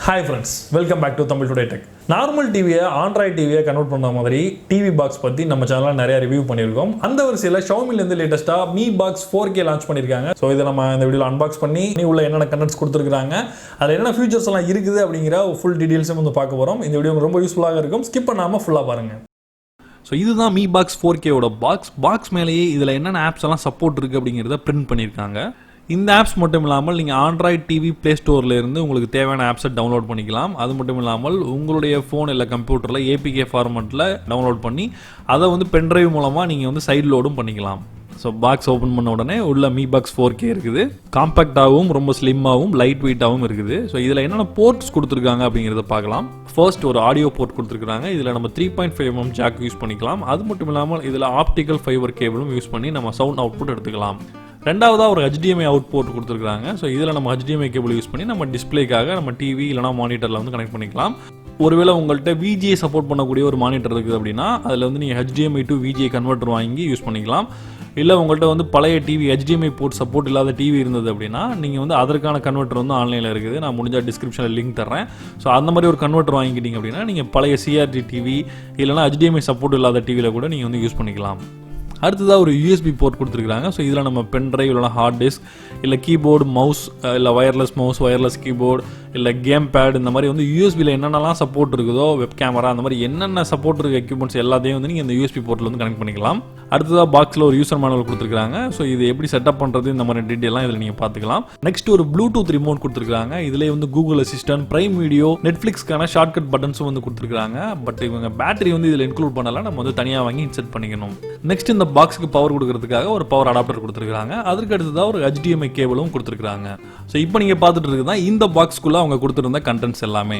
Hi friends, welcome back to Tamil Today Tech. Normal டிவியை Android டிவியை convert பண்ண மாதிரி டிவி பாக்ஸ் பற்றி நம்ம சேனலில் நிறைய ரிவ்யூ பண்ணியிருக்கோம். அந்த வரிசையில் ஷாமிலேருந்து லேட்டஸ்ட்டாக MiBox 4K லான்ச் பண்ணியிருக்காங்க. ஸோ இதை நம்ம இந்த வீடியோவில் அன்பாக்ஸ் பண்ணி உள்ள என்னென்ன கண்டென்ட்ஸ் கொடுத்துருக்காங்க, அதில் என்னென்ன ஃபீச்சர்ஸ் எல்லாம் இருக்குது அப்படிங்கிற ஃபுல் டீட்டெயில்ஸும் வந்து பார்க்க போகிறோம். இந்த வீடியோ ரொம்ப யூஸ்ஃபுல்லாக இருக்கும், ஸ்கிப் பண்ணாமல் ஃபுல்லாக பாருங்கள். ஸோ இதுதான் MiBox 4Kோட பாக்ஸ் மேலேயே இதில் என்னென்ன ஆப்ஸ் எல்லாம் சப்போர்ட் இருக்குது அப்படிங்கிறத பிரிண்ட் பண்ணியிருக்காங்க. இந்த ஆப்ஸ் மட்டும் இல்லாமல் நீங்கள் ஆண்ட்ராய்ட் டிவி ப்ளே ஸ்டோரில் இருந்து உங்களுக்கு தேவையான ஆப்ஸை டவுன்லோட் பண்ணிக்கலாம். அது மட்டும் இல்லாமல் உங்களுடைய ஃபோன் இல்லை கம்ப்யூட்டரில் APK ஃபார்மெட்டில் டவுன்லோட் பண்ணி அதை வந்து பென்ட்ரைவ் மூலமாக நீங்கள் வந்து சைட் லோடும் பண்ணிக்கலாம். ஸோ பாக்ஸ் ஓப்பன் பண்ண உடனே உள்ள MiBox 4K இருக்குது. காம்பேக்டாகவும் ரொம்ப ஸ்லிம்மாகவும் லைட் வெயிட்டாகவும் இருக்குது. ஸோ இதில் என்னென்ன போர்ட்ஸ் கொடுத்துருக்காங்க அப்படிங்கிறத பார்க்கலாம். ஃபர்ஸ்ட் ஒரு ஆடியோ போர்ட் கொடுத்துருக்காங்க. இதில் நம்ம 3.5mm ஜாக் யூஸ் பண்ணிக்கலாம். அது மட்டும் இல்லாமல் இதில் ஆப்டிக்கல் ஃபைபர் கேபிளும் யூஸ் பண்ணி நம்ம சவுண்ட் அவுட்புட் எடுத்துக்கலாம். ரெண்டாவதாக ஒரு HDMI அவுட் போர்ட் கொடுத்துருக்காங்க. ஸோ இதில் நம்ம HDMI கேபிள் யூஸ் பண்ணி நம்ம டிஸ்பிளேக்காக நம்ம டிவி இல்லைனா மானிட்டரில் வந்து கனெக்ட் பண்ணிக்கலாம். ஒருவேளை உங்கள்கிட்ட VGA சப்போர்ட் பண்ணக்கூடிய ஒரு மானிட்டர் இருக்குது அப்படின்னா அதில் வந்து நீங்கள் HDMI to VGA கன்வெர்ட்டர் வாங்கி யூஸ் பண்ணிக்கலாம். இல்லை உங்கள்கிட்ட வந்து பழைய டிவி HDMI போர்ட் சப்போர்ட் இல்லாத டிவி இருந்தது அப்படின்னா நீங்கள் வந்து அதற்கான கன்வெர்ட்டர் வந்து ஆன்லைனில் இருக்குது. நான் முடிஞ்சால் டிஸ்கிரிப்ஷனில் லிங்க் தர்றேன். ஸோ அந்த மாதிரி ஒரு கன்வெர்ட்டர் வாங்கிக்கிட்டீங்க அப்படின்னா நீங்கள் பழைய CRT டிவி இல்லைனா HDMI சப்போர்ட் இல்லாத டிவியில் கூட நீங்கள் வந்து யூஸ் பண்ணிக்கலாம். அடுத்ததாக ஒரு USB போர்ட் கொடுத்துருக்காங்க. ஸோ இதில் நம்ம பென்ட்ரைவ் இல்லைனா ஹார்ட் டிஸ்க் இல்லை கீபோர்டு மவுஸ் இல்லை வயர்லெஸ் மவுஸ் வயர்லெஸ் கீபோர்டு இல்லை கேம் பேட் இந்த மாதிரி வந்து யூஎஸ்பியில் என்னென்னலாம் சப்போர்ட் இருக்குதோ வெப் கேமரா அந்த மாதிரி என்னென்ன சப்போர்ட் இருக்க எக்யூப்மெண்ட்ஸ் எல்லாத்தையும் வந்து நீங்கள் இந்த USB போர்ட்டில் வந்து கனெக்ட் பண்ணிக்கலாம். அடுத்ததாக பாக்ஸில் ஒரு யூசர் மேனுவல் கொடுத்துருக்காங்க. ஸோ இது எப்படி செட்டப் பண்ணுறது இந்த மாதிரி டீட்டெயிலாம் இதில் நீங்கள் பார்த்துக்கலாம். நெக்ஸ்ட் ஒரு ப்ளூடூத் ரிமோட் கொடுத்துருக்காங்க. இதில் வந்து கூகுள் அசிஸ்டன்ட், பிரைம் வீடியோ, நெட்ஃப்ளிக்ஸ்க்கான ஷார்ட்கட் பட்டன்ஸும் வந்து கொடுத்துருக்காங்க. பட் இவங்க பேட்டரி வந்து இதில் இன்க்ளூட் பண்ணலாம், நம்ம வந்து தனியாக வாங்கி இன்செர்ட் பண்ணிக்கணும். நெக்ஸ்ட் இந்த பாக்ஸுக்கு பவர் கொடுக்கறதுக்காக ஒரு பவர் அடாப்டர் கொடுத்துருக்காங்க. அதுக்கு அடுத்ததாக ஒரு HDMI கேபிளும் கொடுத்துருக்காங்க. ஸோ இப்போ நீங்கள் பார்த்துட்டு இருக்குதான் இந்த பாக்ஸ்க்குள்ளே அவங்க கொடுத்துருந்த கண்டென்ட்ஸ் எல்லாமே.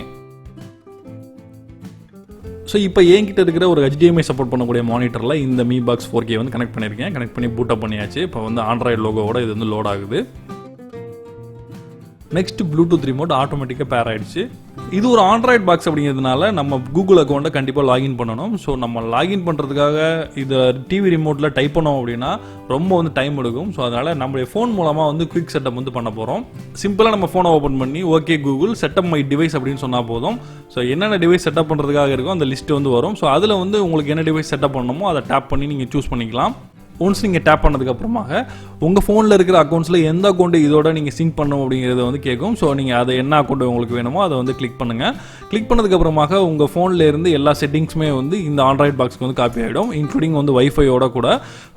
ஸோ இப்போ என்கிட்ட இருக்கிற ஒரு HDMI சப்போர்ட் பண்ணக்கூடிய மானிட்டரில் இந்த MiBox 4K வந்து கனெக்ட் பண்ணியிருக்கேன். கனெக்ட் பண்ணி பூட் அப் பண்ணியாச்சு. இப்போ வந்து ஆண்ட்ராய்டு லோகோவோட இது வந்து லோட் ஆகுது. நெக்ஸ்ட் ப்ளூடூத் ரிமோட் ஆட்டோமேட்டிக்காக பேர் ஆகிடுச்சு. இது ஒரு ஆண்ட்ராய்டு பாக்ஸ் அப்படிங்கிறதுனால நம்ம கூகுள் அக்கௌண்ட்டை கண்டிப்பாக லாகின் பண்ணணும். ஸோ நம்ம லாகின் பண்ணுறதுக்காக இதை டிவி ரிமோட்டில் டைப் பண்ணோம் அப்படின்னா ரொம்ப வந்து டைம் எடுக்கும். ஸோ அதனால் நம்மளுடைய ஃபோன் மூலமாக வந்து குவிக் செட்டப் வந்து பண்ண போகிறோம். சிம்பிளாக நம்ம ஃபோனை ஓப்பன் பண்ணி okay Google setup my device அப்படின்னு சொன்னால் போதும். ஸோ என்னென்ன டிவைஸ் செட்டப் பண்ணுறதுக்காக இருக்கோ அந்த லிஸ்ட்டு வந்து வரும். ஸோ அதில் வந்து உங்களுக்கு என்ன டிவைஸ் செட்டப் பண்ணணுமோ அதை டேப் பண்ணி நீங்கள் சூஸ் பண்ணிக்கலாம். ஒன்ஸ் நீங்கள் டேப் பண்ணதுக்கப்புறமாக உங்கள் ஃபோனில் இருக்கிற அக்கௌண்ட்ஸில் எந்த அக்கௌண்ட்டு இதோட நீங்கள் சிங்க் பண்ணணும் அப்படிங்கிறத வந்து கேட்கும். ஸோ நீங்கள் அதை என்ன அக்கௌண்ட் உங்களுக்கு வேணுமோ அதை வந்து கிளிக் பண்ணுங்கள். கிளிக் பண்ணதுக்கப்புறமாக உங்கள் ஃபோனில் இருந்து எல்லா செட்டிங்ஸுமே வந்து இந்த ஆண்ட்ராய்ட் பாக்ஸ்க்கு வந்து காப்பி ஆகிடும், இன்க்ளூடிங் வந்து வைஃபையோட கூட.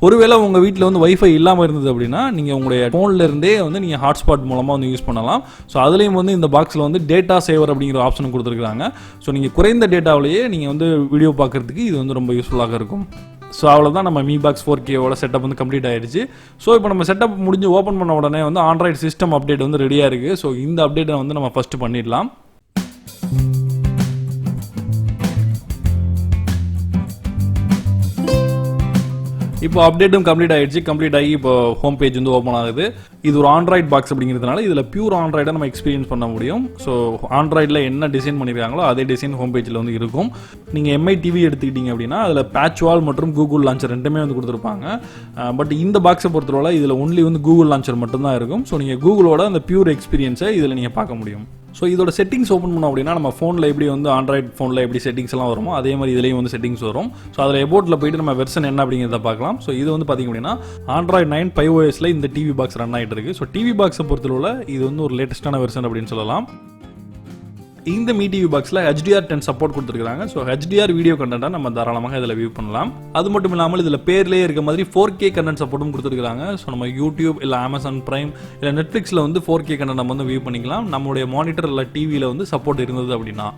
ஒருவேளை உங்கள் வீட்டில் வந்து வைஃபை இல்லாமல் இருந்தது அப்படின்னா நீங்கள் உங்களுடைய ஃபோனில் இருந்தே வந்து நீங்கள் ஹாட்ஸ்பாட் மூலமாக வந்து யூஸ் பண்ணலாம். ஸோ அதுலேயும் வந்து இந்த பாக்ஸில் வந்து டேட்டா சேவர் அப்படிங்கிற ஆப்ஷன் கொடுத்துருக்காங்க. ஸோ நீங்கள் குறைந்த டேட்டாவிலேயே நீங்கள் வந்து வீடியோ பார்க்குறதுக்கு இது வந்து ரொம்ப யூஸ்ஃபுல்லாக இருக்கும். ஸோ அவ்வளோதான், நம்ம MiBox 4Kவோட செட்டப் வந்து கம்ப்ளீட் ஆகிடுச்சு. ஸோ இப்போ நம்ம செட்டப் முடிஞ்சு ஓப்பன் பண்ண உடனே வந்து ஆண்ட்ராய்டு சிஸ்டம் அப்டேட் வந்து ரெடியாக இருக்குது. ஸோ இந்த அப்டேட்டை வந்து நம்ம ஃபஸ்ட்டு பண்ணிடலாம். இப்போ அப்டேட்டும் கம்ப்ளீட் ஆகிடுச்சு. கம்ப்ளீட் ஆகி இப்போ ஹோம் பேஜ் வந்து ஓப்பன் ஆகுது. இது ஒரு ஆண்ட்ராய்ட் பாக்ஸ் அப்படிங்கிறதுனால இதில் பியூர் ஆண்ட்ராய்டை நம்ம எக்ஸ்பீரியன்ஸ் பண்ண முடியும். ஸோ ஆண்ட்ராய்டில் என்ன டிசைன் பண்ணியிருக்காங்களோ அதே டிசைன் ஹோம் பேஜில் வந்து இருக்கும். நீங்கள் MI டிவி எடுத்துக்கிட்டீங்க அப்படின்னா அதில் பேட்ச் வால் மற்றும் கூகுள் லான்ச்சர் ரெண்டுமே வந்து கொடுத்துருப்பாங்க. பட் இந்த பாக்ஸை பொறுத்தவரை இதில் ஒன்லி வந்து கூகுள் லான்ச்சர் மட்டும்தான் இருக்கும். ஸோ நீங்கள் கூகுளோட அந்த பியூர் எக்ஸ்பீரியன்ஸை இதில் நீங்கள் பார்க்க முடியும். ஸோ இதோட செட்டிங்ஸ் ஓப்பன் பண்ணோம் அப்படின்னா நம்ம ஃபோனில் எப்படி வந்து ஆண்ட்ராய்ட் ஃபோனில் எப்படி செட்டிங்ஸ் எல்லாம் வருமோ அதே மாதிரி இதுலேயும் வந்து செட்டிங்ஸ் வரும். ஸோ அதில் எபோட்டில் போயிட்டு நம்ம வெர்ஷன் என்ன அப்படிங்கிறத பார்க்கலாம். ஸோ இது வந்து பார்த்திங்க அப்படின்னா ஆண்ட்ராய்ட் 9 5OSல இந்த டிவி பாக்ஸ் ரன் ஆகிட்டு இருக்கு. ஸோ டிவி பாக்ஸை பொறுத்தவரை இது வந்து ஒரு லேட்டஸ்டான வெர்ஷன் அப்படின்னு சொல்லலாம். இந்த MiTV பாக்ஸில் HDR10 சப்போர்ட் கொடுத்துருக்காங்க. ஸோ HDR வீடியோ கண்டென்ட்டை நம்ம தாராளமாக இதில் வியூ பண்ணலாம். அது மட்டும் இல்லாமல் இதில் பேர்லேயே இருக்க மாதிரி 4K கண்டென்ட் சப்போர்ட்டும் கொடுத்துருக்காங்க. ஸோ நம்ம யூடியூப் இல்லை அமேசான் பிரைம் இல்லை நெட்ஃப்ளிக்ஸில் வந்து 4K கண்டென்ட் நம்ம வந்து வியூ பண்ணிக்கலாம். நம்மளுடைய மானிட்டர் இல்லை டிவியில் வந்து சப்போர்ட் இருந்தது அப்படின்னா.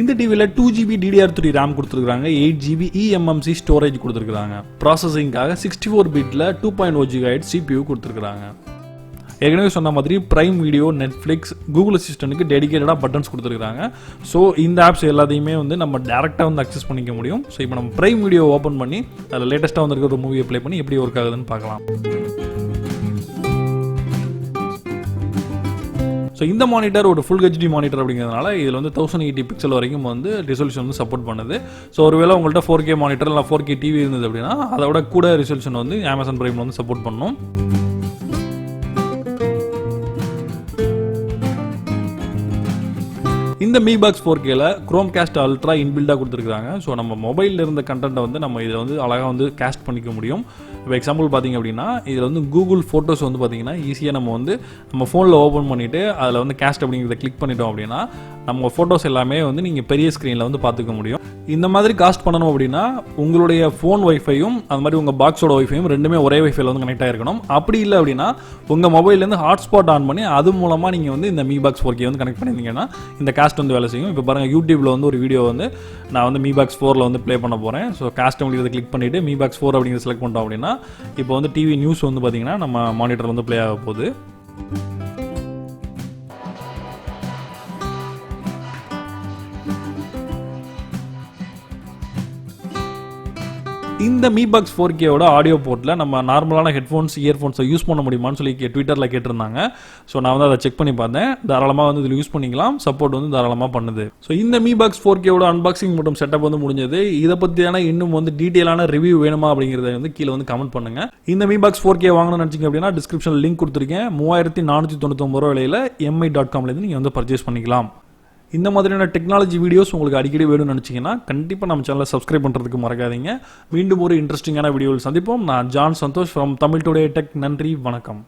இந்த டிவியில் 2GB DDR3 RAM கொடுத்துருக்காங்க. 8GB eMMC ஸ்டோரேஜ் கொடுத்துருக்காங்க. ப்ராசஸிங்காக 64 பிட்டில் 2.0 GHz CPU கொடுத்துருக்காங்க. ஏற்கனவே சொன்ன மாதிரி பிரைம் வீடியோ, நெட்ஃப்ளிக்ஸ், கூகுள் அசிஸ்டன்ட்டுக்கு டெடிகேட்டடாக பட்டன்ஸ் கொடுத்துருக்காங்க. ஸோ இந்த ஆப்ஸ் எல்லாத்தையுமே வந்து நம்ம டேரெக்டாக வந்து அக்சஸ் பண்ணிக்க முடியும். ஸோ இப்போ நம்ம பிரைம் வீடியோ ஓப்பன் பண்ணி அதில் லேட்டஸ்ட்டாக வந்துருக்க ஒரு மூவியை ப்ளே பண்ணி எப்படி ஒர்க் ஆகுதுன்னு பார்க்கலாம். ஸோ இந்த மானிட்டர் ஒரு ஃபுல் HD மானிட்டர் அப்படிங்கிறதுனால இதில் வந்து 1080 பிக்சல் வரைக்கும் வந்து ரெசல்யூஷன் வந்து சப்போர்ட் பண்ணுது. ஸோ ஒருவேளை உங்கள்கிட்ட 4K மானிட்டர் இல்லை 4K டிவி இருந்தது அப்படின்னா அதோட கூட ரெசல்யூஷன் வந்து அமேசான் பிரைமில் வந்து சப்போர்ட் பண்ணும். இந்த MiBox 4Kல Chromecast Ultra இன்பில்டாக கொடுத்துருக்காங்க. ஸோ நம்ம மொபைலில் இருந்த கண்டென்ட்டை வந்து நம்ம இதில் வந்து அழகாக வந்து கேஸ்ட் பண்ணிக்க முடியும். இப்போ எக்ஸாம்பிள் பார்த்தீங்க அப்படின்னா இதில் வந்து கூகுள் ஃபோட்டோஸ் வந்து பார்த்தீங்கன்னா ஈஸியாக நம்ம ஃபோனில் ஓப்பன் பண்ணிவிட்டு அதில் வந்து கேஸ்ட் அப்படிங்கிறத கிளிக் பண்ணிட்டோம் அப்படின்னா நம்ம ஃபோட்டோஸ் எல்லாமே வந்து நீங்கள் பெரிய ஸ்க்ரீனில் வந்து பார்த்துக்க முடியும். இந்த மாதிரி காஸ்ட் பண்ணணும் அப்படின்னா உங்களுடைய ஃபோன் ஒய்ஃபையும் அது மாதிரி உங்கள் பாக்ஸோட ஒய்ஃபையும் ரெண்டுமே ஒரே ஒய்ஃபைல வந்து கனெக்ட் ஆகிருக்கணும். அப்படி இல்லை அப்படின்னா உங்கள் மொபைல்லேருந்து ஹாட்ஸ்பாட் ஆன் பண்ணி அது மூலமாக நீங்கள் வந்து இந்த MiBox 4K வந்து கனெக்ட் பண்ணியிருந்தீங்கன்னா இந்த காஸ்ட் வந்து வேலை செய்யும். இப்போ பாருங்கள், யூடியூப்பில் வந்து ஒரு வீடியோ வந்து நான் வந்து MiBox 4ல வந்து ப்ளே பண்ண போகிறேன். ஸோ காஸ்ட் அப்படிங்கிறத கிளிக் பண்ணிவிட்டு MiBox 4 அப்படிங்கிறத செலக்ட் பண்ணிட்டோம் அப்படின்னா இப்போ வந்து டிவி நியூஸ் வந்து பார்த்தீங்கன்னா நம்ம மானிட்டர் வந்து ப்ளே ஆக போகுது. இந்த MiBox 4Kயோட ஆடியோ போர்ட்டில் நம்ம நார்மலான ஹெட்ஃபோன்ஸ் இயர்ஃபோன்ஸை யூஸ் பண்ண முடியுமான்னு சொல்லி ட்விட்டரில் கேட்டிருந்தாங்க. ஸோ நான் வந்து அதை செக் பண்ணி பார்த்தேன். தாராளமாக வந்து இதில் யூஸ் பண்ணிக்கலாம், சப்போர்ட் வந்து தாராளமாக பண்ணுது. ஸோ இந்த MiBox 4Kயோட அன்பாக்சிங் மற்றும் செட்டப் வந்து முடிஞ்சது. இதை பற்றியான இன்னும் வந்து டீட்டெயிலான ரிவ்யூ வேணுமா அப்படிங்கிறத வந்து கீழே வந்து கமெண்ட் பண்ணுங்க. இந்த MiBox 4K வாங்கணும்னு நினச்சிங்க அப்படின்னா டிஸ்கிரிப்ஷனில் லிங்க் கொடுத்துருக்கேன். 3499 ரூபாயில mi.comலேருந்து நீங்கள் வந்து பர்ச்சேஸ் பண்ணிக்கலாம். இந்த மாதிரியான டெக்னாலஜி வீடியோஸ் உங்களுக்கு அடிக்கடி வேணும்னு நினச்சிங்கன்னா கண்டிப்பாக நம்ம சேனலை சப்ஸ்கிரைப் பண்ணுறதுக்கு மறக்காதீங்க. மீண்டும் ஒரு இன்ட்ரெஸ்டிங்கான வீடியோவில் சந்திப்போம். நான் John Santhosh from Tamil today tech. நன்றி, வணக்கம்.